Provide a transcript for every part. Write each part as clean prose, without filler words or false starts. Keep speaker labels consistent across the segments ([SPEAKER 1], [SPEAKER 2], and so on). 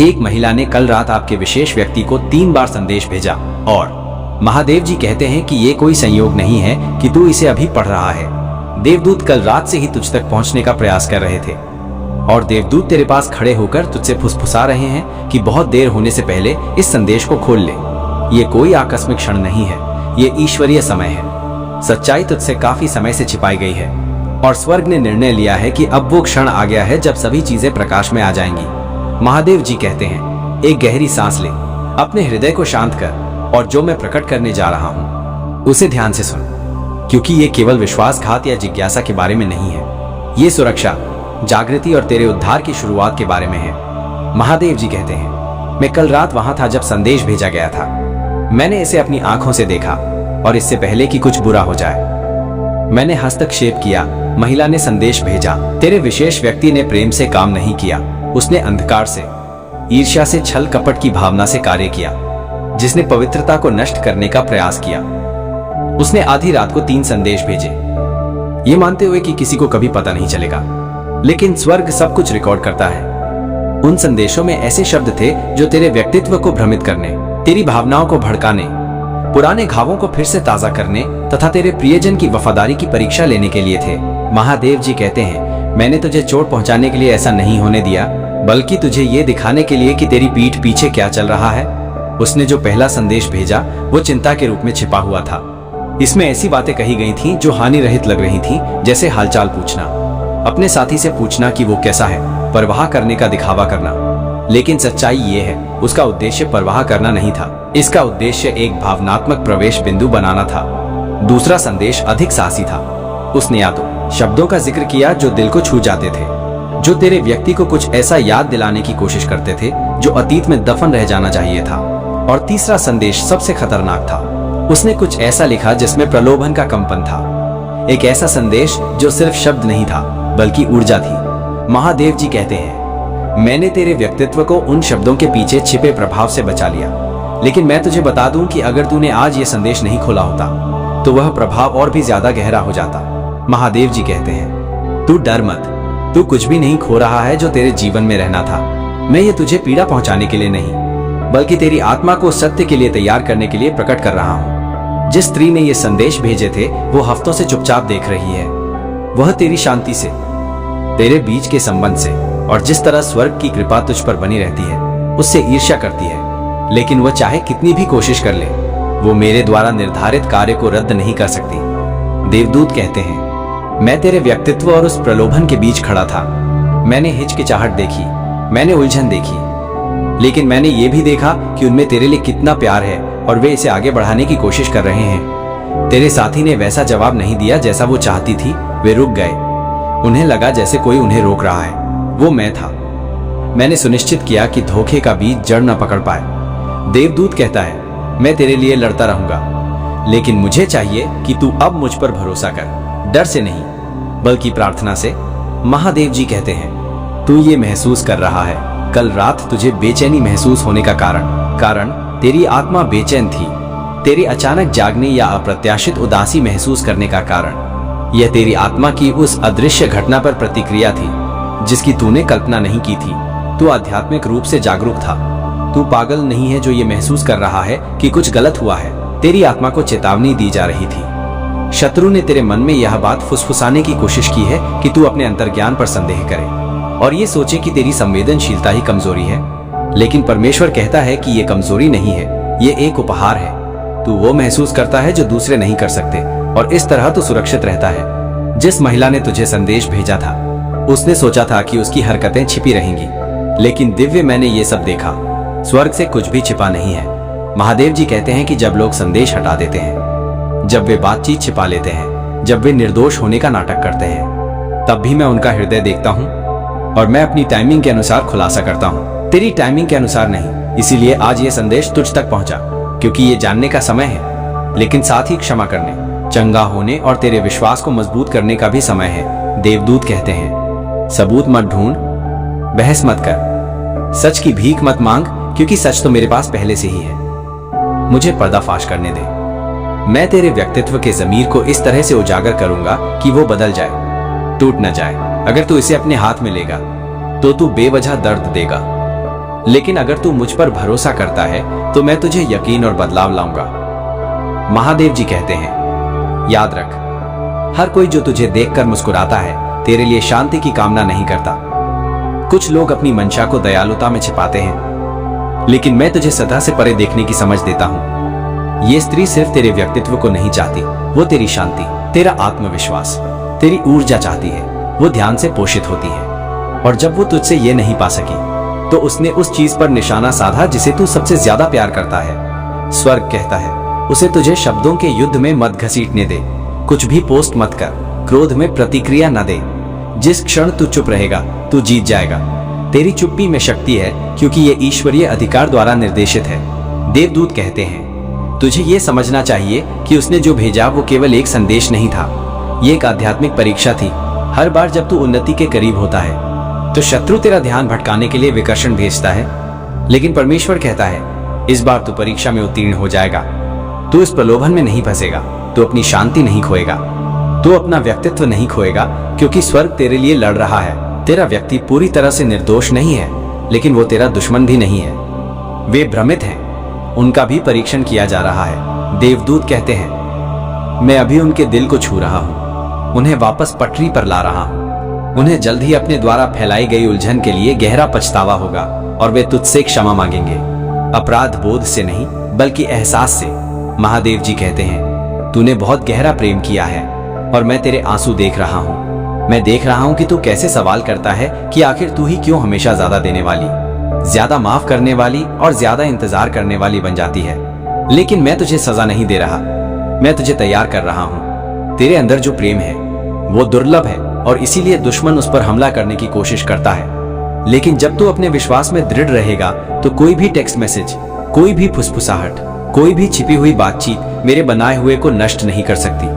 [SPEAKER 1] एक महिला ने कल रात आपके विशेष व्यक्ति को 3 बार संदेश भेजा और महादेव जी कहते हैं कि ये कोई संयोग नहीं है कि तू इसे अभी पढ़ रहा है। देवदूत कल रात से ही तुझ तक पहुंचने का प्रयास कर रहे थे और देवदूत तेरे पास खड़े होकर तुझसे फुसफुसा रहे हैं कि बहुत देर होने से पहले इस संदेश को खोल ले। ये कोई आकस्मिक क्षण नहीं है, ये ईश्वरीय समय है। सच्चाई तुझसे काफी समय से छिपाई गई है और स्वर्ग ने निर्णय लिया है कि अब वो क्षण आ गया है जब सभी चीजें प्रकाश में आ जाएंगी। महादेव जी कहते हैं, एक गहरी सांस ले, अपने हृदय को शांत कर और जो मैं प्रकट करने जा रहा हूं उसे ध्यान से सुन, क्योंकि ये केवल विश्वासघात या जिज्ञासा के बारे में नहीं है। ये सुरक्षा, जागृति और तेरे उद्धार की शुरुआत के बारे में है। महादेव जी कहते हैं, मैं कल रात वहां था जब संदेश भेजा गया था। मैंने इसे अपनी आंखों से देखा और इससे पहले कि कुछ बुरा हो जाए मैंने हस्तक्षेप किया। महिला ने संदेश भेजा, तेरे विशेष व्यक्ति ने प्रेम से काम नहीं किया, उसने अंधकार से, ईर्ष्या से, छल कपट की भावना से कार्य किया, जिसने पवित्रता को नष्ट करने का प्रयास किया। उसने आधी रात को 3 संदेश भेजे, ये मानते हुए कि किसी को कभी पता नहीं चलेगा, लेकिन स्वर्ग सब कुछ रिकॉर्ड करता है। उन संदेशों में ऐसे शब्द थे जो तेरे व्यक्तित्व को भ्रमित करने, तेरी भावनाओं को भड़काने, पुराने घावों को फिर से ताजा करने तथा तेरे प्रियजन की वफादारी की परीक्षा लेने के लिए थे। महादेव जी कहते हैं, मैंने तुझे चोट पहुंचाने के लिए ऐसा नहीं होने दिया, बल्कि तुझे ये दिखाने के लिए कि तेरी पीठ पीछे क्या चल रहा है। उसने जो पहला संदेश भेजा वो चिंता के रूप में छिपा हुआ था। इसमें ऐसी बातें कही गई थीं जो हानि रहित लग रही थीं, जैसे हालचाल पूछना, अपने साथी से पूछना कि वो कैसा है, परवाह करने का दिखावा करना। लेकिन सच्चाई ये है, उसका उद्देश्य परवाह करना नहीं था। इसका उद्देश्य एक भावनात्मक प्रवेश बिंदु बनाना था। दूसरा संदेश अधिक साहसी था। उसने या तो शब्दों का जिक्र किया जो दिल को छू जाते थे, जो तेरे व्यक्ति को कुछ ऐसा याद दिलाने की कोशिश करते थे जो अतीत में दफन रह जाना चाहिए था, और तीसरा संदेश सबसे खतरनाक था। उसने कुछ ऐसा लिखा जिसमें प्रलोभन का कंपन था, एक ऐसा संदेश जो सिर्फ शब्द नहीं था बल्कि ऊर्जा थी। महादेव जी कहते हैं, मैंने तेरे व्यक्तित्व को उन शब्दों के पीछे छिपे प्रभाव से बचा लिया, लेकिन मैं तुझे बता दूं कि अगर तूने आज ये संदेश नहीं खोला होता तो वह प्रभाव और भी ज्यादा गहरा हो जाता। महादेव जी कहते हैं, तू डर मत, तू कुछ भी नहीं खो रहा है जो तेरे जीवन में रहना था। मैं ये तुझे पीड़ा पहुंचाने के लिए नहीं, बल्कि तेरी आत्मा को सत्य के लिए तैयार करने के लिए प्रकट कर रहा हूँ। जिस स्त्री ने ये संदेश भेजे थे वो हफ्तों से चुपचाप देख रही है। वह तेरी शांति से, तेरे बीच के संबंध से और जिस तरह स्वर्ग की कृपा तुझ पर बनी रहती है उससे ईर्ष्या करती है, लेकिन वह चाहे कितनी भी कोशिश कर ले, वो मेरे द्वारा निर्धारित कार्य को रद्द नहीं कर सकती। देवदूत कहते हैं, मैं तेरे व्यक्तित्व और उस प्रलोभन के बीच खड़ा था। मैंने हिचकिचाहट देखी, मैंने उलझन देखी, लेकिन मैंने ये भी देखा कि उनमें तेरे लिए कितना प्यार है और वे इसे आगे बढ़ाने की कोशिश कर रहे हैं। तेरे साथी ने वैसा जवाब नहीं दिया जैसा वो चाहती थी। वे रुक गए, उन्हें लगा जैसे कोई उन्हें रोक रहा है। वो मैं था। मैंने सुनिश्चित किया कि धोखे का बीज जड़ न पकड़ पाए। देवदूत कहता है, मैं तेरे लिए लड़ता रहूंगा, लेकिन मुझे चाहिए कि तू अब मुझ पर भरोसा कर, डर से नहीं बल्कि प्रार्थना से। महादेव जी कहते हैं, तू ये महसूस कर रहा है, कल रात तुझे बेचैनी महसूस होने का कारण तेरी आत्मा बेचैन थी। तेरी अचानक जागने या अप्रत्याशित उदासी महसूस करने का कारण यह तेरी आत्मा की उस अदृश्य घटना पर प्रतिक्रिया थी जिसकी तूने कल्पना नहीं की थी। तू आध्यात्मिक रूप से जागरूक था। तू पागल नहीं है जो ये महसूस कर रहा है कि कुछ गलत हुआ है। तेरी आत्मा को चेतावनी दी जा रही थी। शत्रु ने तेरे मन में यह बात फुसफुसाने की कोशिश की है कि तू अपने अंतर्ज्ञान पर संदेह करे और ये सोचे कि तेरी संवेदनशीलता ही कमजोरी है। लेकिन परमेश्वर कहता है कि ये कमजोरी नहीं है, ये एक उपहार है। तू वो महसूस करता है जो दूसरे नहीं कर सकते और इस तरह तू सुरक्षित रहता है। जिस महिला ने तुझे संदेश भेजा था उसने सोचा था कि उसकी हरकतें छिपी रहेंगी, लेकिन दिव्य मैंने ये सब देखा। स्वर्ग से कुछ भी छिपा नहीं है। महादेव जी कहते हैं कि जब लोग संदेश हटा देते हैं, जब वे बातचीत छिपा लेते हैं, जब वे निर्दोष होने का नाटक करते हैं, तब भी मैं उनका हृदय देखता हूँ और मैं अपनी टाइमिंग के अनुसार खुलासा करता हूँ, तेरी टाइमिंग के अनुसार नहीं। इसीलिए आज ये संदेश तुझ तक पहुंचा, क्योंकि ये जानने का समय है, लेकिन साथ ही क्षमा करने, चंगा होने और तेरे विश्वास को मजबूत करने का भी समय है। देवदूत कहते हैं, सबूत मत ढूंढ, बहस मत कर, सच की भीख मत मांग, क्योंकि सच तो मेरे पास पहले से ही है। मुझे पर्दाफाश करने दे। मैं तेरे व्यक्तित्व के ज़मीर को इस तरह से उजागर करूंगा कि वो बदल जाए, टूट न जाए। अगर तू इसे अपने हाथ में लेगा तो तू बेवजह दर्द देगा, लेकिन अगर तू मुझ पर भरोसा करता है तो मैं तुझे यकीन और बदलाव लाऊंगा। महादेव जी कहते हैं, याद रख, हर कोई जो तुझे देखकर मुस्कुराता है तेरे लिए शांति की कामना नहीं करता। कुछ लोग अपनी मंशा को दयालुता में छिपाते हैं, लेकिन मैं तुझे सदा से परे देखने की समझ देता हूं। ये स्त्री सिर्फ तेरे व्यक्तित्व को नहीं चाहती, वो तेरी शांति, तेरा आत्मविश्वास, तेरी ऊर्जा चाहती है। वो ध्यान से पोषित होती है, और जब वो तुझसे ये नहीं पा सकी तो उसने उस चीज पर निशाना साधा जिसे तू सबसे ज्यादा प्यार करता है। स्वर्ग कहता है, उसे तुझे शब्दों के युद्ध में मत घसीटने दे, कुछ भी पोस्ट मत कर, क्रोध में प्रतिक्रिया न दे। जिस क्षण तू चुप रहेगा तू जीत जाएगा। तेरी चुप्पी में शक्ति है, क्योंकि ये ईश्वरीय अधिकार द्वारा निर्देशित है। देवदूत कहते हैं, तुझे ये समझना चाहिए कि उसने जो भेजा वो केवल एक संदेश नहीं था, ये एक आध्यात्मिक परीक्षा थी। हर बार जब तू उन्नति के करीब होता है तो शत्रु तेरा ध्यान भटकाने के लिए विकर्षण भेजता है, लेकिन परमेश्वर कहता है, इस बार तू परीक्षा में उत्तीर्ण हो जाएगा। तू इस प्रलोभन में नहीं फंसेगा, तू अपनी शांति नहीं खोएगा, तू अपना व्यक्तित्व नहीं खोएगा, क्योंकि स्वर्ग तेरे लिए लड़ रहा है। तेरा व्यक्ति पूरी तरह से निर्दोष नहीं है, लेकिन वो तेरा दुश्मन भी नहीं है। वे भ्रमित हैं, उनका भी परीक्षण किया जा रहा है। देवदूत कहते हैं, मैं अभी उनके दिल को छू रहा हूं, उन्हें वापस पटरी पर ला रहा हूं। उन्हें जल्द ही अपने द्वारा फैलाई गई उलझन के लिए गहरा पछतावा होगा और वे तुझसे क्षमा मांगेंगे, अपराध बोध से नहीं बल्कि एहसास से। महादेव जी कहते हैं, तूने बहुत गहरा प्रेम किया है और मैं तेरे आंसू देख रहा हूँ। मैं देख रहा हूँ कि तू कैसे सवाल करता है कि आखिर तू ही क्यों हमेशा ज्यादा देने वाली, ज्यादा माफ करने वाली और ज्यादा इंतजार करने वाली बन जाती है। लेकिन मैं तुझे सजा नहीं दे रहा, मैं तुझे तैयार कर रहा हूँ। तेरे अंदर जो प्रेम है वो दुर्लभ है और इसीलिए दुश्मन उस पर हमला करने की कोशिश करता है। लेकिन जब तू अपने विश्वास में दृढ़ रहेगा तो कोई भी टेक्स्ट मैसेज, कोई भी फुसफुसाहट, कोई भी छिपी हुई बातचीत मेरे बनाए हुए को नष्ट नहीं कर सकती।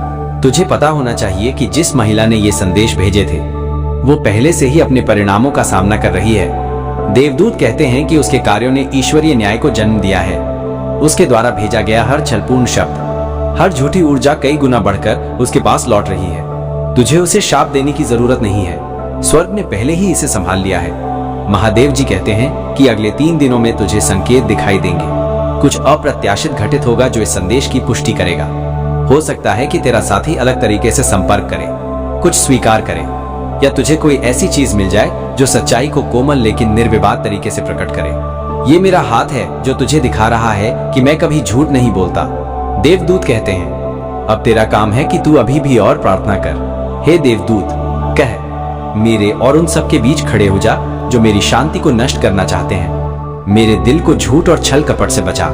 [SPEAKER 1] तुझे पता होना चाहिए कि जिस महिला ने ये संदेश भेजे थे वो पहले से ही अपने परिणामों का सामना कर रही है। देवदूत कहते हैं कि उसके कार्यों ने ईश्वरीय न्याय को जन्म दिया है। उसके द्वारा भेजा गया हर छलपूर्ण शब्द, हर झूठी ऊर्जा कई गुना बढ़कर उसके पास लौट रही है। तुझे उसे शाप देने की जरूरत नहीं है, स्वर्ग ने पहले ही इसे संभाल लिया है। महादेव जी कहते हैं कि अगले 3 दिनों में तुझे संकेत दिखाई देंगे। कुछ अप्रत्याशित घटित होगा जो इस संदेश की पुष्टि करेगा। हो सकता है कि तेरा साथी अलग तरीके से संपर्क करे, कुछ स्वीकार करे, या तुझे कोई ऐसी चीज मिल जाए जो सच्चाई को कोमल लेकिन निर्विवाद तरीके से प्रकट करे। ये मेरा हाथ है जो तुझे दिखा रहा है कि मैं कभी झूठ नहीं बोलता। देवदूत कहते हैं, अब तेरा काम है कि तू अभी भी और प्रार्थना कर। हे देवदूत, कह, मेरे और उन सब के बीच खड़े हो जा जो मेरी शांति को नष्ट करना चाहते हैं। मेरे दिल को झूठ और छल कपट से बचा।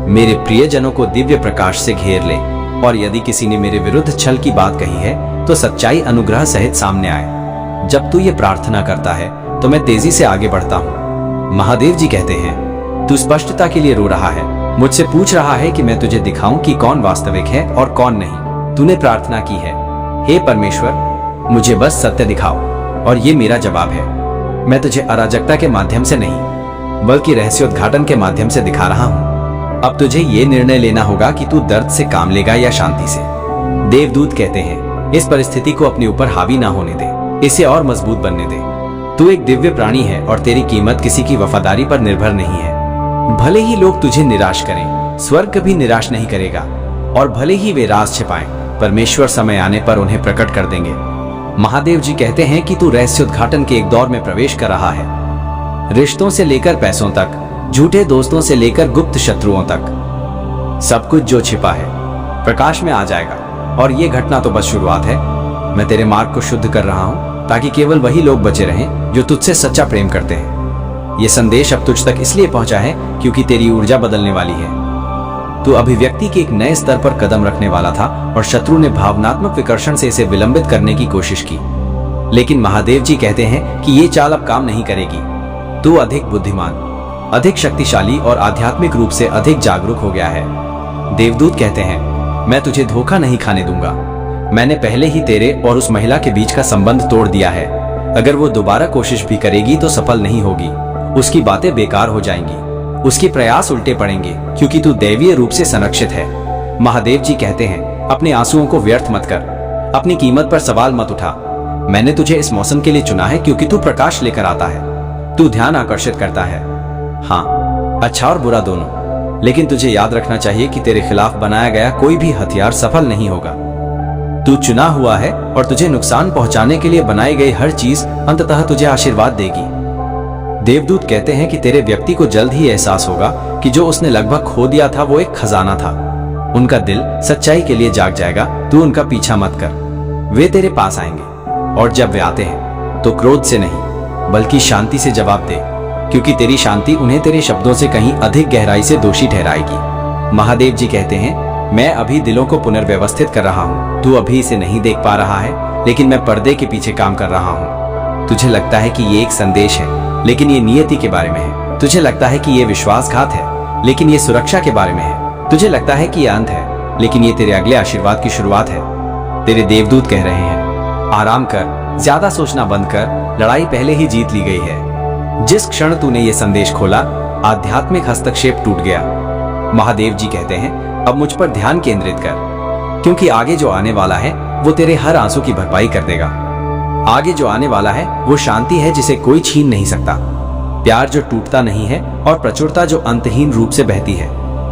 [SPEAKER 1] मेरे प्रियजनों को दिव्य प्रकाश से घेर ले, और यदि किसी ने मेरे विरुद्ध छल की बात कही है तो सच्चाई अनुग्रह सहित सामने आए। जब तू ये प्रार्थना करता है तो मैं तेजी से आगे बढ़ता हूँ। महादेव जी कहते हैं, तू स्पष्टता के लिए रो रहा है, मुझसे पूछ रहा है कि मैं तुझे दिखाऊं कि कौन वास्तविक है और कौन नहीं। तूने प्रार्थना की है, हे परमेश्वर, मुझे बस सत्य दिखाओ, और ये मेरा जवाब है। मैं तुझे अराजकता के माध्यम से नहीं बल्कि रहस्योद्घाटन के माध्यम से दिखा रहा हूँ। अब तुझे ये निर्णय लेना होगा कि तू दर्द से काम लेगा या शांति से। देवदूत कहते हैं, इस परिस्थिति को अपने ऊपर हावी ना होने दे, इसे और मजबूत बनने दे। तू एक दिव्य प्राणी है और तेरी कीमत किसी की वफादारी पर निर्भर नहीं है। भले ही लोग तुझे निराश करें, स्वर्ग कभी निराश नहीं करेगा, और भले ही वे राज छिपाएं, परमेश्वर समय आने पर उन्हें प्रकट कर देंगे। महादेव जी कहते हैं कि तू रहस्योद्घाटन के एक दौर में प्रवेश कर रहा है। रिश्तों से लेकर पैसों तक, झूठे दोस्तों से लेकर गुप्त शत्रुओं तक, सब कुछ जो छिपा है प्रकाश में आ जाएगा। और ये घटना तो बस शुरुआत है। मैं तेरे मार्ग को शुद्ध कर रहा हूँ ताकि केवल वही लोग बचे रहें जो तुझसे सच्चा प्रेम करते हैं। ये संदेश अब तुझ तक इसलिए पहुंचा है क्योंकि तेरी ऊर्जा बदलने वाली है। तू अभिव्यक्ति के एक नए स्तर पर कदम रखने वाला था और शत्रु ने भावनात्मक विकर्षण से इसे विलंबित करने की कोशिश की। लेकिन महादेव जी कहते हैं कि ये चाल अब काम नहीं करेगी। तू अधिक बुद्धिमान, अधिक शक्तिशाली और आध्यात्मिक रूप से अधिक जागरूक हो गया है। देवदूत कहते हैं, मैं तुझे धोखा नहीं खाने दूंगा। मैंने पहले ही तेरे और उस महिला के बीच का संबंध तोड़ दिया है। अगर वो दोबारा कोशिश भी करेगी तो सफल नहीं होगी। उसकी बातें बेकार हो जाएंगी, उसके प्रयास उल्टे पड़ेंगे, क्योंकि तू दैवीय रूप से संरक्षित है। महादेव जी कहते हैं, अपने आंसुओं को व्यर्थ मत कर, अपनी कीमत पर सवाल मत उठा। मैंने तुझे इस मौसम के लिए चुना है क्योंकि तू प्रकाश लेकर आता है, तू ध्यान आकर्षित करता है, हाँ, अच्छा और बुरा दोनों। लेकिन तुझे याद रखना चाहिए कि तेरे खिलाफ बनाया गया कोई भी हथियार सफल नहीं होगा। तू चुना हुआ है और तुझे नुकसान पहुंचाने के लिए बनाई गई हर चीज अंततः तुझे आशीर्वाद देगी। देवदूत कहते हैं कि तेरे व्यक्ति को जल्द ही एहसास होगा कि जो उसने लगभग खो दिया था वो एक खजाना था। उनका दिल सच्चाई के लिए जाग जाएगा। तू उनका पीछा मत कर। वे तेरे पास आएंगे और जब वे आते हैं तो क्रोध से नहीं बल्कि शांति से जवाब दे, क्योंकि तेरी शांति उन्हें तेरे शब्दों से कहीं अधिक गहराई से दोषी ठहराएगी। महादेव जी कहते हैं, मैं अभी दिलों को पुनर्व्यवस्थित कर रहा हूँ। तू अभी इसे नहीं देख पा रहा है, लेकिन मैं पर्दे के पीछे काम कर रहा हूँ। तुझे लगता है कि ये एक संदेश है, लेकिन ये नियति के बारे में है। तुझे लगता है कि ये विश्वासघात है, लेकिन ये सुरक्षा के बारे में है। तुझे लगता है कि ये अंत है, लेकिन ये तेरे अगले आशीर्वाद की शुरुआत है। तेरे देवदूत कह रहे हैं, आराम कर, ज्यादा सोचना बंद कर, लड़ाई पहले ही जीत ली गई है। जिस क्षण तूने ये संदेश खोला, आध्यात्मिक हस्तक्षेप टूट गया। महादेव जी कहते हैं, अब मुझ पर ध्यान केंद्रित कर, क्योंकि आगे जो आने वाला है वो तेरे हर आंसू की भरपाई कर देगा। आगे जो आने वाला है वो शांति है जिसे कोई छीन नहीं सकता, प्यार जो टूटता नहीं है और प्रचुरता जो अंतहीन रूप से बहती है।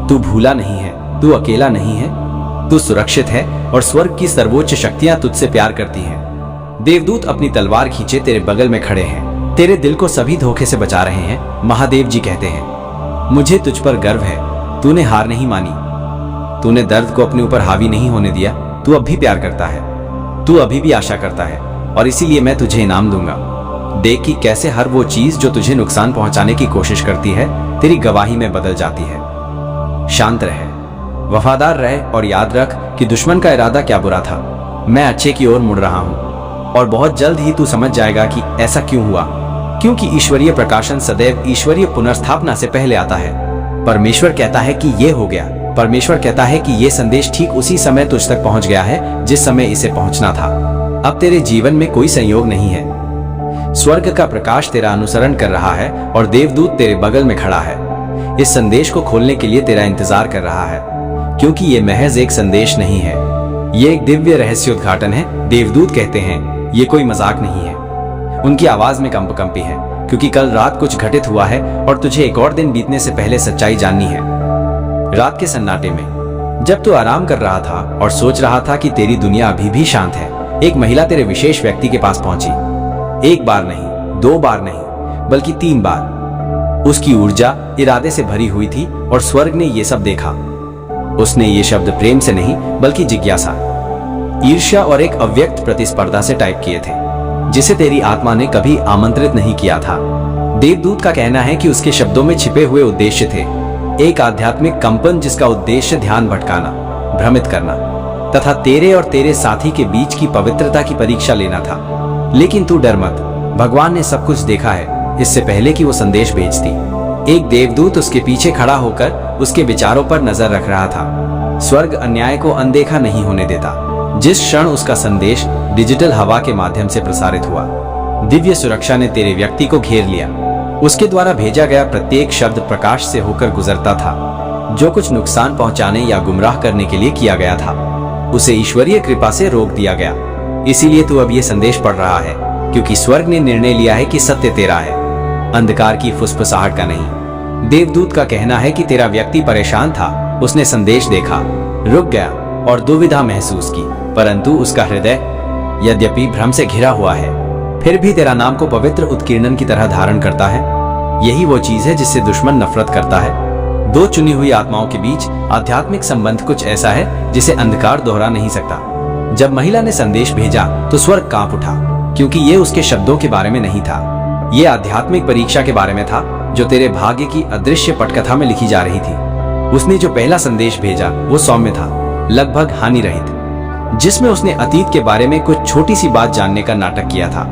[SPEAKER 1] तू भूला नहीं है, तू अकेला नहीं है, तू सुरक्षित है और स्वर्ग की सर्वोच्च शक्तियां तुझसे प्यार करती हैं। देवदूत अपनी तलवार खींचे तेरे बगल में खड़े हैं, तेरे दिल को सभी धोखे से बचा रहे हैं। महादेव जी कहते हैं, मुझे तुझ पर गर्व है। तूने हार नहीं मानी, तूने दर्द को अपने ऊपर हावी नहीं होने दिया। तू अब भी प्यार करता है, तू अभी भी आशा करता है, और इसीलिए मैं तुझे इनाम दूंगा। देख कि कैसे हर वो चीज जो तुझे नुकसान पहुंचाने की कोशिश करती है तेरी गवाही में बदल जाती है। शांत रहे, वफादार रहे और याद रख कि दुश्मन का इरादा क्या बुरा था। मैं अच्छे की ओर मुड़ रहा हूं और बहुत जल्द ही तू समझ जाएगा कि ऐसा क्यों हुआ, क्योंकि ईश्वरीय प्रकाशन सदैव ईश्वरीय पुनर्स्थापना से पहले आता है। परमेश्वर कहता है कि ये हो गया। परमेश्वर कहता है कि ये संदेश ठीक उसी समय तुझ तक पहुंच गया है जिस समय इसे पहुंचना था। अब तेरे जीवन में कोई संयोग नहीं है। स्वर्ग का प्रकाश तेरा अनुसरण कर रहा है और देवदूत तेरे बगल में खड़ा है। इस संदेश को खोलने के लिए तेरा इंतजार कर रहा है, क्योंकि ये महज एक संदेश नहीं है, ये एक दिव्य रहस्योद्घाटन है। देवदूत कहते हैं, ये कोई मजाक नहीं है। उनकी आवाज में कंपी है, क्योंकि कल रात कुछ घटित हुआ है और तुझे एक और दिन बीतने से पहले सच्चाई जाननी है। रात के सन्नाटे में जब तू आराम कर रहा था और सोच रहा था कि तेरी दुनिया अभी भी शांत है, एक महिला तेरे विशेष व्यक्ति के पास पहुंची। एक बार नहीं, दो बार नहीं, बल्कि 3 बार। उसकी ऊर्जा इरादे से भरी हुई थी और स्वर्ग ने ये सब देखा। उसने ये शब्द प्रेम से नहीं बल्कि जिज्ञासा, ईर्ष्या और एक अव्यक्त प्रतिस्पर्धा से टाइप किए थे, जिसे तेरी आत्मा ने कभी आमंत्रित नहीं किया था। देवदूत का कहना है कि उसके शब्दों में छिपे हुए उद्देश्य थे, एक आध्यात्मिक कंपन जिसका उद्देश्य ध्यान भटकाना, भ्रमित करना तथा तेरे और तेरे साथी के बीच की पवित्रता की परीक्षा लेना था। लेकिन तू डर मत, भगवान ने सब कुछ देखा है इससे पहले कि वो संदेश भेजती। एक देवदूत उसके पीछे खड़ा होकर उसके विचारों पर नजर रख रहा था। स्वर्ग अन्याय को अनदेखा नहीं होने देता। जिस क्षण उसका संदेश डिजिटल हवा के माध्यम से प्रसारित हुआ, दिव्य सुरक्षा ने तेरे व्यक्ति को घेर लिया। उसके द्वारा भेजा गया प्रत्येक शब्द प्रकाश से होकर गुजरता था। जो कुछ नुकसान पहुंचाने या गुमराह करने के लिए किया गया था, उसे ईश्वरीय कृपा से रोक दिया गया। इसीलिए तू अब ये संदेश पढ़ रहा है, क्योंकि स्वर्ग ने निर्णय लिया है कि सत्य तेरा है, अंधकार की फुसफुसाहट का नहीं। देवदूत का कहना है कि तेरा व्यक्ति परेशान था। उसने संदेश देखा, रुक गया और दुविधा महसूस की, परंतु उसका हृदय यद्यपि भ्रम से घिरा हुआ है, फिर भी तेरा नाम को पवित्र उत्कीर्णन की तरह धारण करता है। यही वो चीज है जिससे दुश्मन नफरत करता है। 2 चुनी हुई आत्माओं के बीच आध्यात्मिक संबंध कुछ ऐसा है जिसे अंधकार दोहरा नहीं सकता। जब महिला ने संदेश भेजा तो स्वर्ग कांप उठा, क्योंकि ये उसके शब्दों के बारे में नहीं था। ये आध्यात्मिक परीक्षा के बारे में था जो तेरे भाग्य की अदृश्य पटकथा में लिखी जा रही थी। उसने जो पहला संदेश भेजा वो सौम्य था, लगभग हानि रहित, जिसमें उसने अतीत के बारे में कुछ छोटी सी बात जानने का नाटक किया था।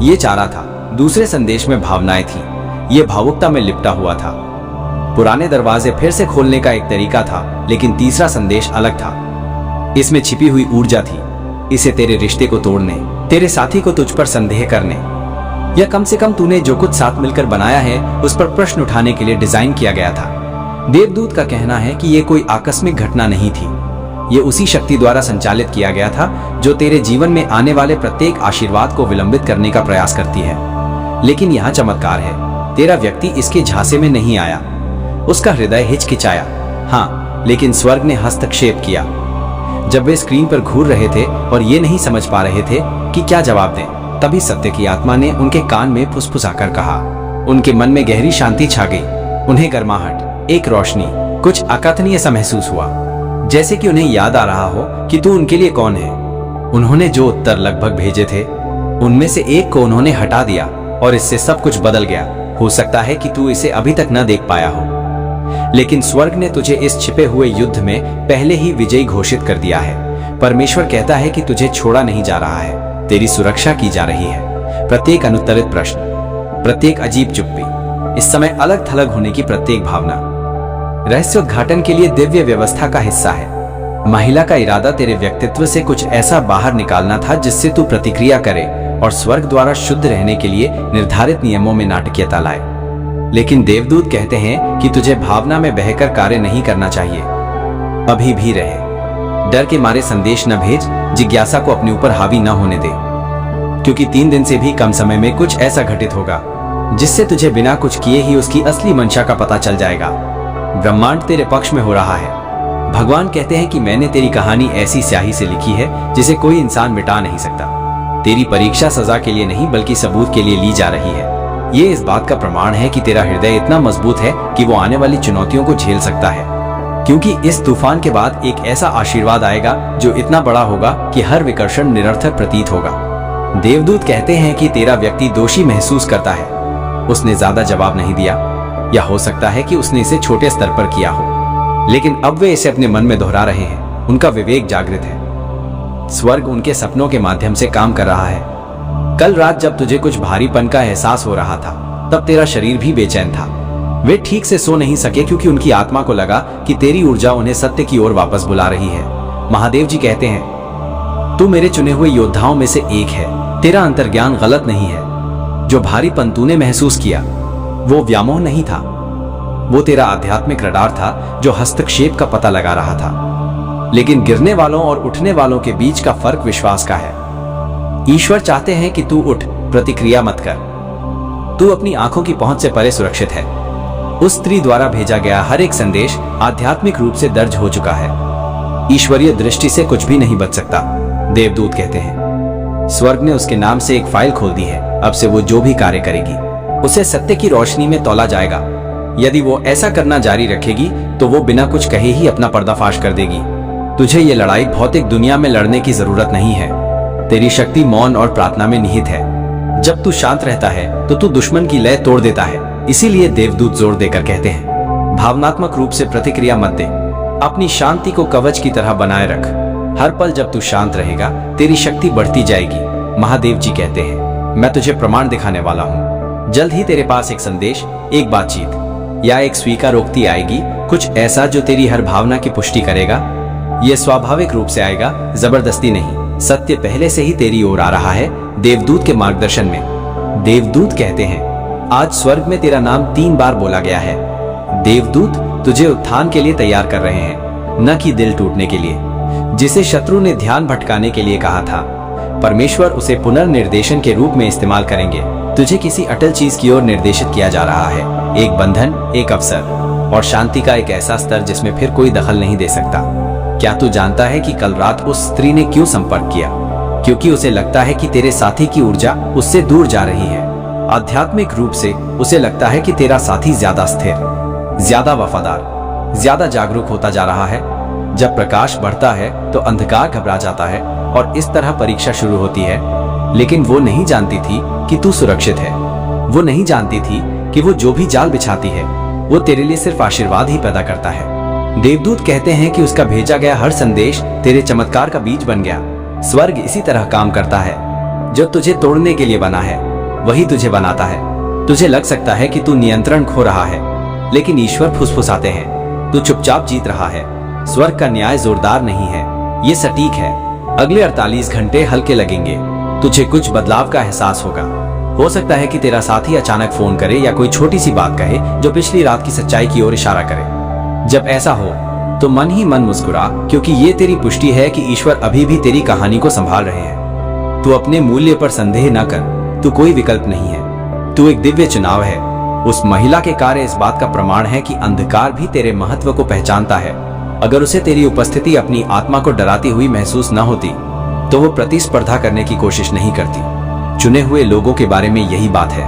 [SPEAKER 1] ये चारा था। दूसरे संदेश में भावनाएं थी, ये भावुकता में लिपटा हुआ था। पुराने दरवाजे फिर से खोलने का एक तरीका था, लेकिन तीसरा संदेश अलग था। इसमें छिपी हुई ऊर्जा थी। इसे तेरे रिश्ते को तोड़ने, तेरे साथी को तुझ पर संदेह करने, या कम से कम तूने जो कुछ साथ मिलकर बनाया है उस पर प्रश्न उठाने के लिए डिजाइन किया गया था। देवदूत का कहना है कि यह कोई आकस्मिक घटना नहीं थी। ये उसी शक्ति द्वारा संचालित किया गया था जो तेरे जीवन में आने वाले प्रत्येक आशीर्वाद को विलंबित करने का प्रयास करती है। लेकिन यहाँ चमत्कार है, तेरा व्यक्ति इसके झांसे में नहीं आया। उसका हृदय हिचकिचाया। हाँ, लेकिन स्वर्ग ने हस्तक्षेप किया। जब वे स्क्रीन पर घूर रहे थे और ये नहीं समझ पा रहे थे कि क्या जवाब दें, तभी सत्य की आत्मा ने उनके कान में फुसफुसाकर कहा। उनके मन में गहरी शांति छा गई। उन्हें गर्माहट, एक रोशनी, कुछ अकथनीय सा महसूस हुआ, जैसे कि उन्हें याद आ रहा हो कि तू उनके लिए कौन है। उन्होंने जो उत्तर लगभग भेजे थे, उनमें से एक को उन्होंने हटा दिया और इससे सब कुछ बदल गया। हो सकता है कि तू इसे अभी तक न देख पाया हो, लेकिन स्वर्ग ने तुझे इस छिपे हुए युद्ध में पहले ही विजयी घोषित कर दिया है। परमेश्वर कहता है कि तुझे छोड़ा नहीं जा रहा है, तेरी सुरक्षा की जा रही है। प्रत्येक अनुत्तरित प्रश्न, प्रत्येक अजीब चुप्पी, इस समय अलग थलग होने की प्रत्येक भावना रहस्योद्घाटन के लिए दिव्य व्यवस्था का हिस्सा है। महिला का इरादा तेरे व्यक्तित्व से कुछ ऐसा बाहर निकालना था जिससे तू प्रतिक्रिया करे और स्वर्ग द्वारा शुद्ध रहने के लिए निर्धारित नियमों में नाटकीयता लाए। लेकिन देवदूत कहते हैं कि तुझे भावना में बहकर कार्य नहीं करना चाहिए। अभी भी रहे, डर के मारे संदेश न भेज, जिज्ञासा को अपने ऊपर हावी न होने दे, क्योंकि 3 दिन से भी कम समय में कुछ ऐसा घटित होगा जिससे तुझे बिना कुछ किए ही उसकी असली मंशा का पता चल जाएगा। ब्रह्मांड तेरे पक्ष में हो रहा है। भगवान कहते हैं कि मैंने तेरी कहानी ऐसी स्याही से लिखी है जिसे कोई इंसान मिटा नहीं सकता। तेरी परीक्षा सजा के लिए नहीं बल्कि सबूत के लिए ली जा रही है। ये इस बात का प्रमाण है कि तेरा हृदय इतना मजबूत है कि वो आने वाली चुनौतियों को झेल सकता है, क्योंकि इस तूफान के बाद एक ऐसा आशीर्वाद आएगा जो इतना बड़ा होगा कि हर विकर्षण निरर्थक प्रतीत होगा। देवदूत कहते हैं कि तेरा व्यक्ति दोषी महसूस करता है। उसने ज्यादा जवाब नहीं दिया, या हो सकता है कि उसने इसे छोटे स्तर पर किया हो, लेकिन अब वे इसे अपने मन में दोहरा रहे हैं। उनका विवेक जागृत है। स्वर्ग उनके सपनों के माध्यम से काम कर रहा है। कल रात जब तुझे कुछ भारीपन का एहसास हो रहा था, तब तेरा शरीर भी बेचैन था। वे ठीक से सो नहीं सके क्योंकि उनकी आत्मा को लगा कि तेरी ऊर्जा उन्हें सत्य की ओर वापस बुला रही है। महादेव जी कहते हैं, तू मेरे चुने हुए योद्धाओं में से एक है। तेरा अंतर्ज्ञान गलत नहीं है। जो भारीपन तूने महसूस किया वो व्यामोह नहीं था, वो तेरा आध्यात्मिक रडार था जो हस्तक्षेप का पता लगा रहा था। लेकिन गिरने वालों और उठने वालों के बीच का फर्क विश्वास का है। ईश्वर चाहते हैं कि तू उठ, प्रतिक्रिया मत कर। तू अपनी आंखों की पहुंच से परे सुरक्षित है। उस स्त्री द्वारा भेजा गया हर एक संदेश आध्यात्मिक रूप से दर्ज हो चुका है। ईश्वरीय दृष्टि से कुछ भी नहीं बच सकता, देवदूत कहते हैं। स्वर्ग ने उसके नाम से एक फाइल खोल दी है। अब से वो जो भी कार्य करेगी उसे सत्य की रोशनी में तौला जाएगा। यदि वो ऐसा करना जारी रखेगी तो वो बिना कुछ कहे ही अपना पर्दाफाश कर देगी। तुझे ये लड़ाई भौतिक दुनिया में लड़ने की जरूरत नहीं है। तेरी शक्ति मौन और प्रार्थना में निहित है। जब तू शांत रहता है तो तू दुश्मन की लय तोड़ देता है। इसीलिए देवदूत जोर देकर कहते हैं, भावनात्मक रूप से प्रतिक्रिया मत दे। अपनी शांति को कवच की तरह बनाए रख। हर पल जब तू शांत रहेगा तेरी शक्ति बढ़ती जाएगी। महादेव जी कहते हैं, मैं तुझे प्रमाण दिखाने वाला हूँ। जल्द ही तेरे पास एक संदेश, एक बातचीत या एक स्वीकारोक्ति आएगी, कुछ ऐसा जो तेरी हर भावना की पुष्टि करेगा। यह स्वाभाविक रूप से आएगा, जबरदस्ती नहीं। सत्य पहले से ही तेरी ओर आ रहा है, देवदूत के मार्गदर्शन में। देवदूत कहते हैं, आज स्वर्ग में तेरा नाम 3 बार बोला गया है। देवदूत तुझे उत्थान के लिए तैयार कर रहे हैं, न कि दिल टूटने के लिए। जिसे शत्रु ने ध्यान भटकाने के लिए कहा था, परमेश्वर उसे पुनर्निर्देशन के रूप में इस्तेमाल करेंगे। तुझे किसी अटल चीज की ओर निर्देशित किया जा रहा है, एक बंधन, एक अवसर और शांति का एक ऐसा स्तर जिसमें फिर कोई दखल नहीं दे सकता। क्या तू जानता है कि कल रात उस स्त्री ने क्यों संपर्क किया? क्योंकि उसे लगता है कि तेरे साथी की ऊर्जा उससे दूर जा रही है। आध्यात्मिक रूप से उसे लगता है कि तेरा साथी ज्यादा स्थिर, ज्यादा वफादार, ज्यादा जागरूक होता जा रहा है। जब प्रकाश बढ़ता है तो अंधकार घबरा जाता है और इस तरह परीक्षा शुरू होती है। लेकिन वो नहीं जानती थी कि तू सुरक्षित है। वो नहीं जानती थी कि वो जो भी जाल बिछाती है वो तेरे लिए सिर्फ आशीर्वाद ही पैदा करता है। देवदूत कहते हैं कि उसका भेजा गया हर संदेश तेरे चमत्कार का बीज बन गया। स्वर्ग इसी तरह काम करता है। जो तुझे तोड़ने के लिए बना है वही तुझे बनाता है। तुझे लग सकता है कि तू नियंत्रण खो रहा है, लेकिन ईश्वर फुसफुसाते हैं, तू चुपचाप जीत रहा है। स्वर्ग का न्याय जोरदार नहीं है, ये सटीक है। अगले 48 घंटे हल्के लगेंगे। तुझे कुछ बदलाव का एहसास होगा। हो सकता है कि तेरा साथी अचानक फोन करे या कोई छोटी सी बात कहे जो पिछली रात की सच्चाई की ओर इशारा करे। जब ऐसा हो तो मन ही मन मुस्कुरा, क्योंकि ये तेरी पुष्टि है कि ईश्वर अभी भी तेरी कहानी को संभाल रहे हैं। तू अपने मूल्य पर संदेह न कर, तू कोई विकल्प नहीं है, तू एक दिव्य चुनाव है। उस महिला के कार्य इस बात का प्रमाण है कि अंधकार भी तेरे महत्व को पहचानता है। अगर उसे तेरी उपस्थिति अपनी आत्मा को डराती हुई महसूस न होती तो वो प्रतिस्पर्धा करने की कोशिश नहीं करती। चुने हुए लोगों के बारे में यही बात है।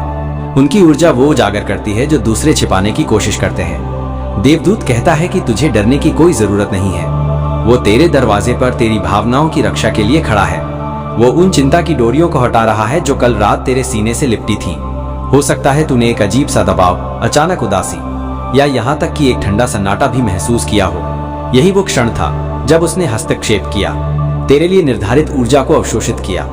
[SPEAKER 1] उनकी ऊर्जा वो उजागर करती है जो दूसरे छिपाने की कोशिश करते हैं। देवदूत कहता है कि तुझे डरने की कोई जरूरत नहीं है। वो तेरे दरवाजे पर तेरी भावनाओं की रक्षा के लिए खड़ा है। वो उन चिंता की डोरियों को हटा रहा है जो कल रात तेरे सीने से लिपटी थी। हो सकता है तूने एक अजीब सा दबाव, अचानक उदासी या यहाँ तक कि एक ठंडा सन्नाटा भी महसूस किया हो। यही वो क्षण था जब उसने हस्तक्षेप किया, तेरे लिए निर्धारित ऊर्जा को अवशोषित किया।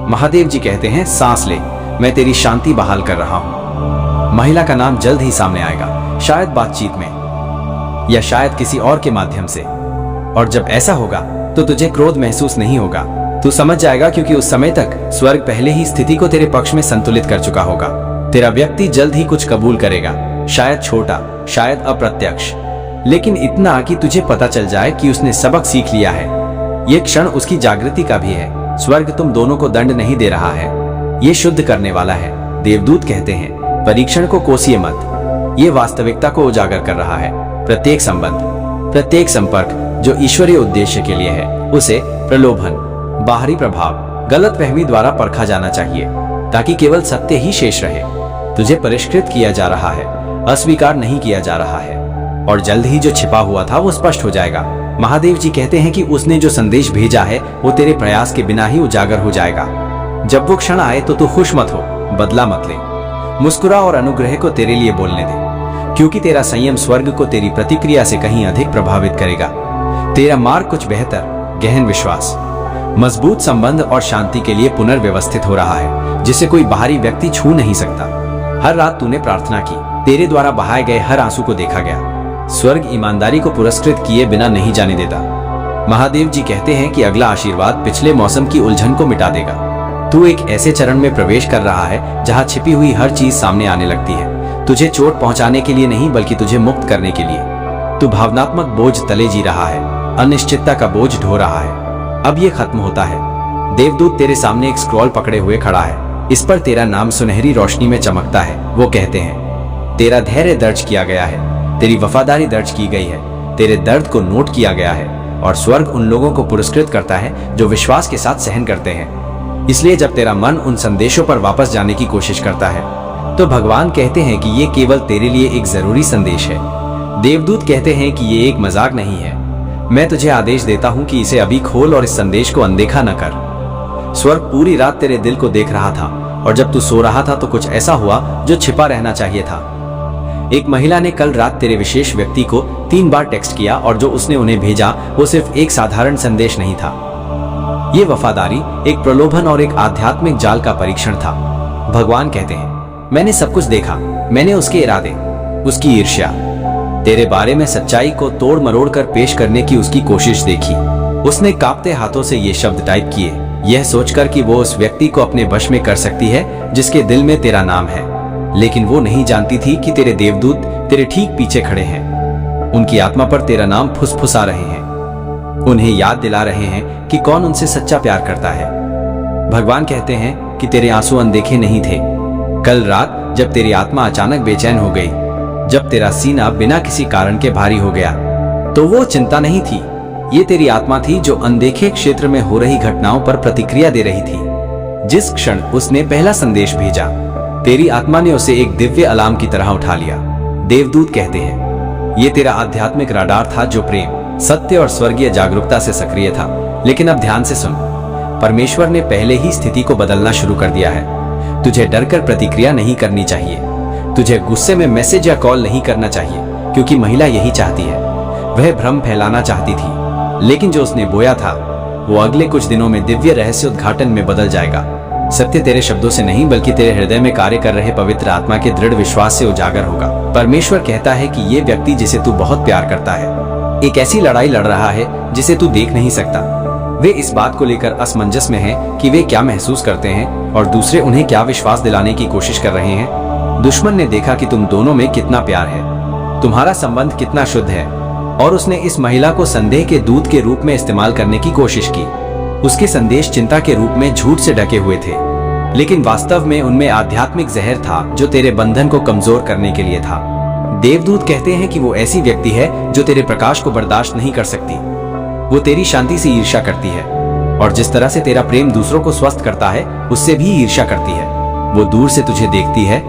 [SPEAKER 1] महादेव जी कहते हैं, सांस ले, मैं तेरी शांति बहाल कर रहा हूं। महिला का नाम जल्द ही सामने आएगा, शायद बातचीत में या शायद किसी और के माध्यम से। और जब ऐसा होगा तो तुझे क्रोध महसूस नहीं होगा। तू समझ जाएगा क्योंकि उस समय तक स्वर्ग पहले ही स्थिति को तेरे पक्ष में संतुलित कर चुका होगा। तेरा व्यक्ति जल्द ही कुछ कबूल करेगा, शायद छोटा, शायद अप्रत्यक्ष, लेकिन इतना कि तुझे पता चल जाए कि उसने सबक सीख लिया है। ये क्षण उसकी जागृति का भी है। स्वर्ग तुम दोनों को दंड नहीं दे रहा है, ये शुद्ध करने वाला है। देवदूत कहते हैं, परीक्षण को कोसिए मत, ये वास्तविकता को उजागर कर रहा है। प्रत्येक संबंध, प्रत्येक संपर्क जो ईश्वरीय उद्देश्य के लिए है, उसे प्रलोभन, बाहरी प्रभाव, गलतफहमी द्वारा परखा जाना चाहिए ताकि केवल सत्य ही शेष रहे। तुझे परिष्कृत किया जा रहा है, अस्वीकार नहीं किया जा रहा है, और जल्द ही जो छिपा हुआ था वो स्पष्ट हो जाएगा। महादेव जी कहते हैं कि उसने जो संदेश भेजा है वो तेरे प्रयास के बिना ही उजागर हो जाएगा। जब वो क्षण आए तो तू खुश मत हो, बदला मत ले, मुस्कुरा और अनुग्रह को तेरे लिए बोलने दे, क्योंकि तेरा संयम स्वर्ग को तेरी प्रतिक्रिया से कहीं अधिक प्रभावित करेगा। तेरा मार्ग कुछ बेहतर, गहन विश्वास, मजबूत संबंध और शांति के लिए पुनर्व्यवस्थित हो रहा है, जिसे कोई बाहरी व्यक्ति छू नहीं सकता। हर रात तूने प्रार्थना की, तेरे द्वारा बहाए गए हर आंसू को देखा गया। स्वर्ग ईमानदारी को पुरस्कृत किए बिना नहीं जाने देता। महादेव जी कहते हैं कि अगला आशीर्वाद पिछले मौसम की उलझन को मिटा देगा। तू एक ऐसे चरण में प्रवेश कर रहा है जहां छिपी हुई हर चीज सामने आने लगती है, तुझे चोट पहुंचाने के लिए नहीं बल्कि तुझे मुक्त करने के लिए। तू भावनात्मक बोझ तले जी रहा है, अनिश्चितता का बोझ ढो रहा है। अब ये खत्म होता है। देवदूत तेरे सामने एक स्क्रॉल पकड़े हुए खड़ा है, इस पर तेरा नाम सुनहरी रोशनी में चमकता है। वो कहते हैं, तेरा धैर्य दर्ज किया गया है, तेरी वफादारी दर्ज की गई है, तेरे दर्द को नोट किया गया है, और स्वर्ग उन लोगों को पुरस्कृत करता है जो विश्वास के साथ सहन करते हैं। इसलिए जब तेरा मन उन संदेशों पर वापस जाने की कोशिश करता है तो भगवान कहते हैं कि ये केवल तेरे लिए एक जरूरी संदेश है। देवदूत कहते हैं कि ये एक मजाक नहीं है। मैं तुझे आदेश देता हूं कि इसे अभी खोल और इस संदेश को अनदेखा न कर। स्वर्ग पूरी रात तेरे दिल को देख रहा था, और जब तू सो रहा था तो कुछ ऐसा हुआ जो छिपा रहना चाहिए था। एक महिला ने कल रात तेरे विशेष व्यक्ति को 3 बार टेक्स्ट किया, और जो उसने उन्हें भेजा वो सिर्फ एक साधारण संदेश नहीं था। ये वफादारी, एक प्रलोभन और एक आध्यात्मिक जाल का परीक्षण था। भगवान कहते हैं, मैंने सब कुछ देखा, मैंने उसके इरादे, उसकी ईर्ष्या, तेरे बारे में सच्चाई को तोड़ मरोड़ कर पेश करने की उसकी कोशिश देखी। उसने कांपते हाथों से ये शब्द टाइप किए, यह सोचकर कि वो उस व्यक्ति को अपने वश में कर सकती है जिसके दिल में तेरा नाम है। लेकिन वो नहीं जानती थी कि तेरे देवदूत तेरे ठीक पीछे खड़े हैं। उनकी आत्मा पर तेरा नाम फुसफुसा रहे हैं, उन्हें याद दिला रहे हैं कि कौन उनसे सच्चा प्यार करता है। भगवान कहते हैं कि तेरे आंसू अनदेखे नहीं थे। कल रात जब तेरी आत्मा अचानक बेचैन हो गई, जब तेरा सीना बिना किसी कारण के भारी हो गया, तो वो चिंता नहीं थी। ये तेरी आत्मा थी जो अनदेखे क्षेत्र में हो रही घटनाओं पर प्रतिक्रिया दे रही थी। जिस क्षण उसने पहला संदेश भेजा, तेरी आत्मा ने उसे एक दिव्य अलार्म की तरह उठा लिया। देवदूत कहते हैं, ये तेरा आध्यात्मिक राडार था जो प्रेम, सत्य और स्वर्गीय जागरूकता से सक्रिय था। लेकिन अब ध्यान से सुन, परमेश्वर ने पहले ही स्थिति को बदलना शुरू कर दिया है। तुझे डरकर प्रतिक्रिया नहीं करनी चाहिए, तुझे गुस्से में मैसेज या कॉल नहीं करना चाहिए, क्योंकि महिला यही चाहती है। वह भ्रम फैलाना चाहती थी, लेकिन जो उसने बोया था वो अगले कुछ दिनों में दिव्य रहस्य उद्घाटन में बदल जाएगा। सत्य तेरे शब्दों से नहीं बल्कि तेरे हृदय में कार्य कर रहे पवित्र आत्मा के दृढ़ विश्वास से उजागर होगा। परमेश्वर कहता है कि ये व्यक्ति जिसे तू बहुत प्यार करता है एक ऐसी लड़ाई लड़ रहा है जिसे तू देख नहीं सकता। वे इस बात को लेकर असमंजस में हैं कि वे क्या महसूस करते हैं और दूसरे उन्हें क्या विश्वास दिलाने की कोशिश कर रहे हैं। दुश्मन ने देखा कि तुम दोनों में कितना प्यार है, तुम्हारा संबंध कितना शुद्ध है, और उसने इस महिला को संदेह के दूत के रूप में इस्तेमाल करने की कोशिश की। उसके संदेश चिंता के रूप में झूठ से ढके हुए थे। लेकिन वास्तव में उनमें आध्यात्मिक जहर था जो तेरे बंधन को कमजोर करने के लिए था। देवदूत कहते हैं कि वो ऐसी व्यक्ति है जो तेरे प्रकाश को बर्दाश्त नहीं कर सकती। वो तेरी शांति से ईर्ष्या करती है और जिस तरह से तेरा प्रेम दूसरों को स्वस्थ करता है उससे भी ईर्ष्या करती है। वो दूर से तुझे देखती है,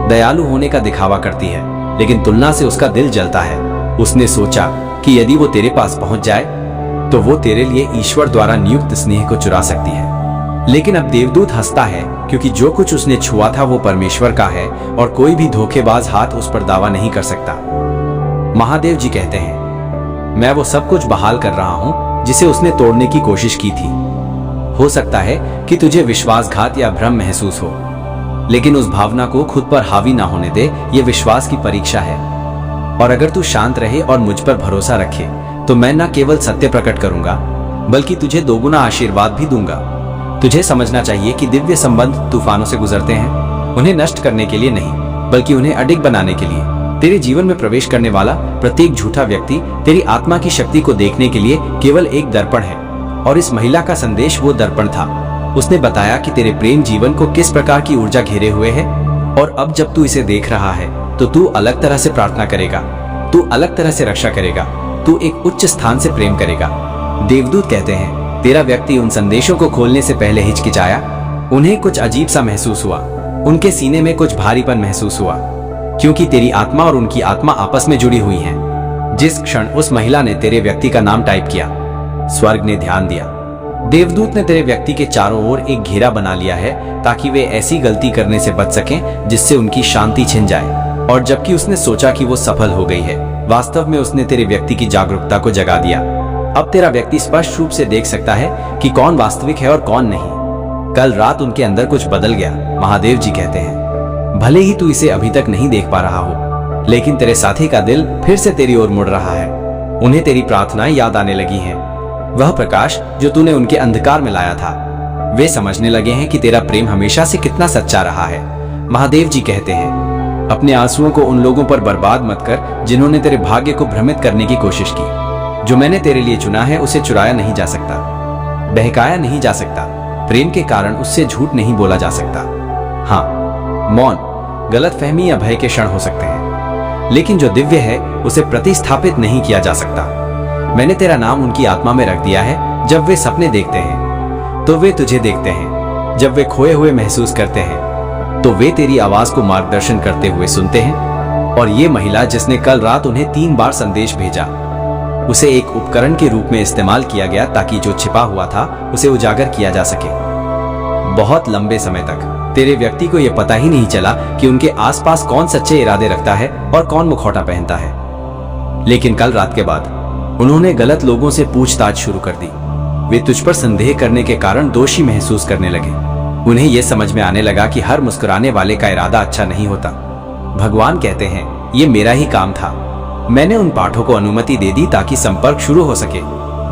[SPEAKER 1] दयालु होने का दिखावा करती है, लेकिन तुलना से उसका दिल जलता है। उसने सोचा कि यदि वो तेरे पास पहुंच जाए तो वो तेरे लिए ईश्वर द्वारा नियुक्त स्नेह को चुरा सकती है। लेकिन अब देवदूत हंसता है क्योंकि जो कुछ उसने छुआ था वो परमेश्वर का है और कोई भी धोखेबाज हाथ उस पर दावा नहीं कर सकता। महादेव जी कहते हैं, मैं वो सब कुछ बहाल कर रहा हूं जिसे उसने तोड़ने की कोशिश की थी। हो सकता है कि तुझे विश्वासघात या भ्रम महसूस हो, लेकिन उस भावना को खुद पर हावी ना होने दे। ये विश्वास की परीक्षा है और अगर तू शांत रहे और मुझ पर भरोसा रखे तो मैं न केवल सत्य प्रकट करूंगा बल्कि तुझे दोगुना आशीर्वाद भी दूंगा। तुझे समझना चाहिए कि दिव्य संबंध तूफानों से गुजरते हैं, उन्हें नष्ट करने के लिए नहीं बल्कि उन्हें अडिग बनाने के लिए। तेरे जीवन में प्रवेश करने वाला प्रत्येक झूठा व्यक्ति तेरी आत्मा की शक्ति को देखने के लिए केवल एक दर्पण है और इस महिला का संदेश वो दर्पण था। उसने बताया कि तेरे प्रेम जीवन को किस प्रकार की ऊर्जा घेरे हुए है और अब जब तू इसे देख रहा है तो तू अलग तरह से प्रार्थना करेगा, तू अलग तरह से रक्षा करेगा, तू एक उच्च स्थान से प्रेम करेगा। देवदूत कहते हैं, तेरा व्यक्ति उन संदेशों को खोलने से पहले हिचकिचाया। उन्हें कुछ अजीब सा महसूस हुआ, उनके सीने में कुछ भारीपन महसूस हुआ क्योंकि तेरी आत्मा और उनकी आत्मा आपस में जुड़ी हुई हैं। जिस क्षण उस महिला ने तेरे व्यक्ति का नाम टाइप किया, स्वर्ग ने ध्यान दिया। देवदूत ने तेरे व्यक्ति के चारों ओर एक घेरा बना लिया है ताकि वे ऐसी गलती करने से बच सकें जिससे उनकी शांति छिन जाए। और जबकि उसने सोचा कि वो सफल हो गई है, वास्तव में उसने तेरे व्यक्ति की जागरूकता को जगा दिया। अब तेरा व्यक्ति स्पष्ट रूप से देख सकता है कि कौन वास्तविक है और कौन नहीं। कल रात उनके अंदर कुछ बदल गया। महादेव जी कहते हैं, भले ही तू इसे अभी तक नहीं देख पा रहा हो, लेकिन तेरे साथी का दिल फिर से तेरी ओर मुड़ रहा है। उन्हें तेरी प्रार्थनाएं याद आने लगी हैं। वह प्रकाश जो तूने उनके अंधकार में लाया था, वे समझने लगे हैं कि तेरा प्रेम हमेशा से कितना सच्चा रहा है। महादेव जी कहते हैं, अपने आंसुओं को उन लोगों पर बर्बाद मत कर जिन्होंने तेरे भाग्य को भ्रमित करने की कोशिश की। जो मैंने तेरे लिए चुना है उसे चुराया नहीं जा सकता, बहकाया नहीं जा सकता। प्रेम के कारण उससे झूठ नहीं बोला जा सकता। हाँ, मौन, गलतफहमी या भय के क्षण हो सकते हैं, लेकिन जो दिव्य है उसे प्रतिस्थापित नहीं किया जा सकता। मैंने तेरा नाम उनकी आत्मा में रख दिया है। जब वे सपने देखते हैं तो वे तुझे देखते हैं, जब वे खोए हुए महसूस करते हैं तो वे तेरी आवाज को मार्गदर्शन करते हुए सुनते हैं। और ये महिला जिसने कल रात उन्हें 3 बार संदेश भेजा, उसे एक उपकरण के रूप में इस्तेमाल किया गया ताकि जो छिपा हुआ था उसे उजागर किया जा सके। बहुत लंबे समय तक तेरे व्यक्ति को यह पता ही नहीं चला कि उनके आसपास कौन सच्चे इरादे रखता है और कौन मुखौटा पहनता है। लेकिन कल रात के बाद उन्होंने गलत लोगों से पूछताछ शुरू कर दी। वे तुझ पर संदेह करने के कारण दोषी महसूस करने लगे। उन्हें यह समझ में आने लगा कि हर मुस्कुराने वाले का इरादा अच्छा नहीं होता। भगवान कहते हैं, ये मेरा ही काम था। मैंने उन पाठों को अनुमति दे दी ताकि संपर्क शुरू हो सके।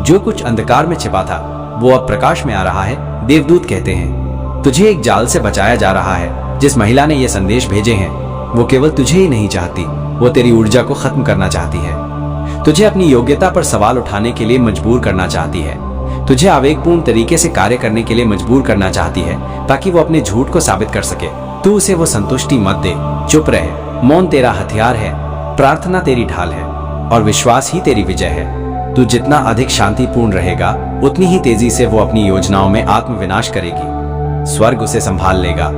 [SPEAKER 1] जो कुछ अंधकार में छिपा था वो अब प्रकाश में आ रहा है। देवदूत कहते हैं, तुझे एक जाल से बचाया जा रहा है। जिस महिला ने ये संदेश भेजे हैं वो केवल तुझे ही नहीं चाहती, वो तेरी ऊर्जा को खत्म करना चाहती है। तुझे अपनी योग्यता पर सवाल उठाने के लिए मजबूर करना चाहती है। तुझे आवेगपूर्ण तरीके से कार्य करने के लिए मजबूर करना चाहती है ताकि वो अपने झूठ को साबित कर सके। तू उसे वो संतुष्टि मत दे। चुप रहे। मौन तेरा हथियार है, प्रार्थना तेरी ढाल है और विश्वास ही तेरी विजय है। तू जितना अधिक शांतिपूर्ण रहेगा उतनी ही तेजी से वो अपनी योजनाओं में आत्मविनाश करेगी। स्वर्ग उसे संभाल लेगा।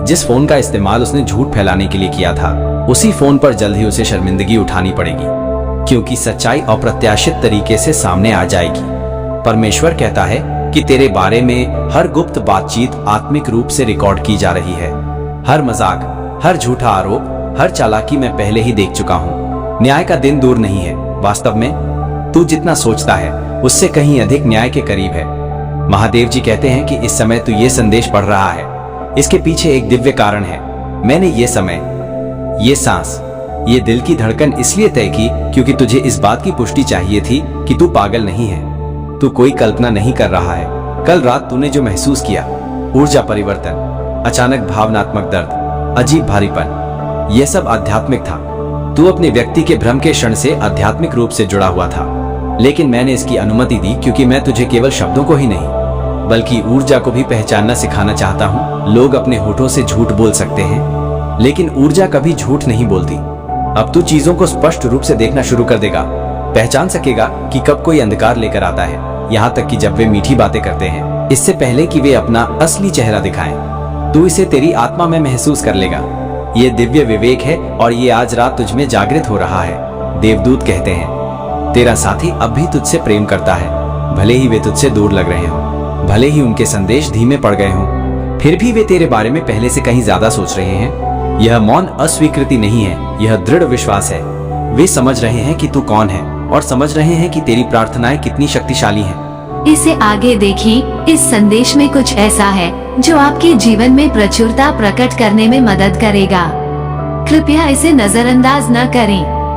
[SPEAKER 1] जिस फोन का इस्तेमाल उसने झूठ फैलाने के लिए किया था, उसी फोन पर जल्द ही उसे शर्मिंदगी उठानी पड़ेगी, क्योंकि सच्चाई अप्रत्याशित तरीके से सामने आ जाएगी। परमेश्वर कहता है कि तेरे बारे में हर गुप्त बातचीत आत्मिक रूप से रिकॉर्ड की जा रही है। हर मजाक, हर झूठा आरोप, हर चालाकी मैं पहले ही देख चुका हूँ। न्याय का दिन दूर नहीं है। वास्तव में तू जितना सोचता है उससे कहीं अधिक न्याय के करीब है। महादेव जी कहते हैं कि इस समय तू ये संदेश पढ़ रहा है, इसके पीछे एक दिव्य कारण है। मैंने ये समय, ये सांस, ये दिल की धड़कन इसलिए तय की क्योंकि तुझे इस बात की पुष्टि चाहिए थी कि तू पागल नहीं है। तू कोई कल्पना नहीं कर रहा है। कल रात तूने जो महसूस किया, ऊर्जा परिवर्तन, अचानक भावनात्मक दर्द, अजीब भारीपन, यह सब आध्यात्मिक था। तू अपने व्यक्ति के भ्रम के क्षण से आध्यात्मिक रूप से जुड़ा हुआ था, लेकिन मैंने इसकी अनुमति दी क्योंकि मैं तुझे केवल शब्दों को ही नहीं बल्कि ऊर्जा को भी पहचानना सिखाना चाहता हूँ। लोग अपने होठों से झूठ बोल सकते हैं, लेकिन ऊर्जा कभी झूठ नहीं बोलती। अब तू चीजों को स्पष्ट रूप से देखना शुरू कर देगा, पहचान सकेगा कि कब कोई अंधकार लेकर आता है, यहाँ तक कि जब वे मीठी बातें करते हैं, इससे पहले कि वे अपना असली चेहरा दिखाएं। तू इसे तेरी आत्मा में महसूस कर लेगा। ये दिव्य विवेक है और ये आज रात तुझ में जागृत हो रहा है। देवदूत कहते हैं, तेरा साथी अब भी तुझसे प्रेम करता है, भले ही वे तुझसे दूर लग रहे हों, भले ही उनके संदेश धीमे पड़ गए हों, फिर भी वे तेरे बारे में पहले से कहीं ज्यादा सोच रहे हैं। यह मौन अस्वीकृति नहीं है, यह दृढ़ विश्वास है। वे समझ रहे हैं कि तू कौन है और समझ रहे हैं कि तेरी प्रार्थनाएं कितनी शक्तिशाली हैं।
[SPEAKER 2] इसे आगे देखिए। इस संदेश में कुछ ऐसा है जो आपके जीवन में प्रचुरता प्रकट करने में मदद करेगा। कृपया इसे नजरअंदाज न करें।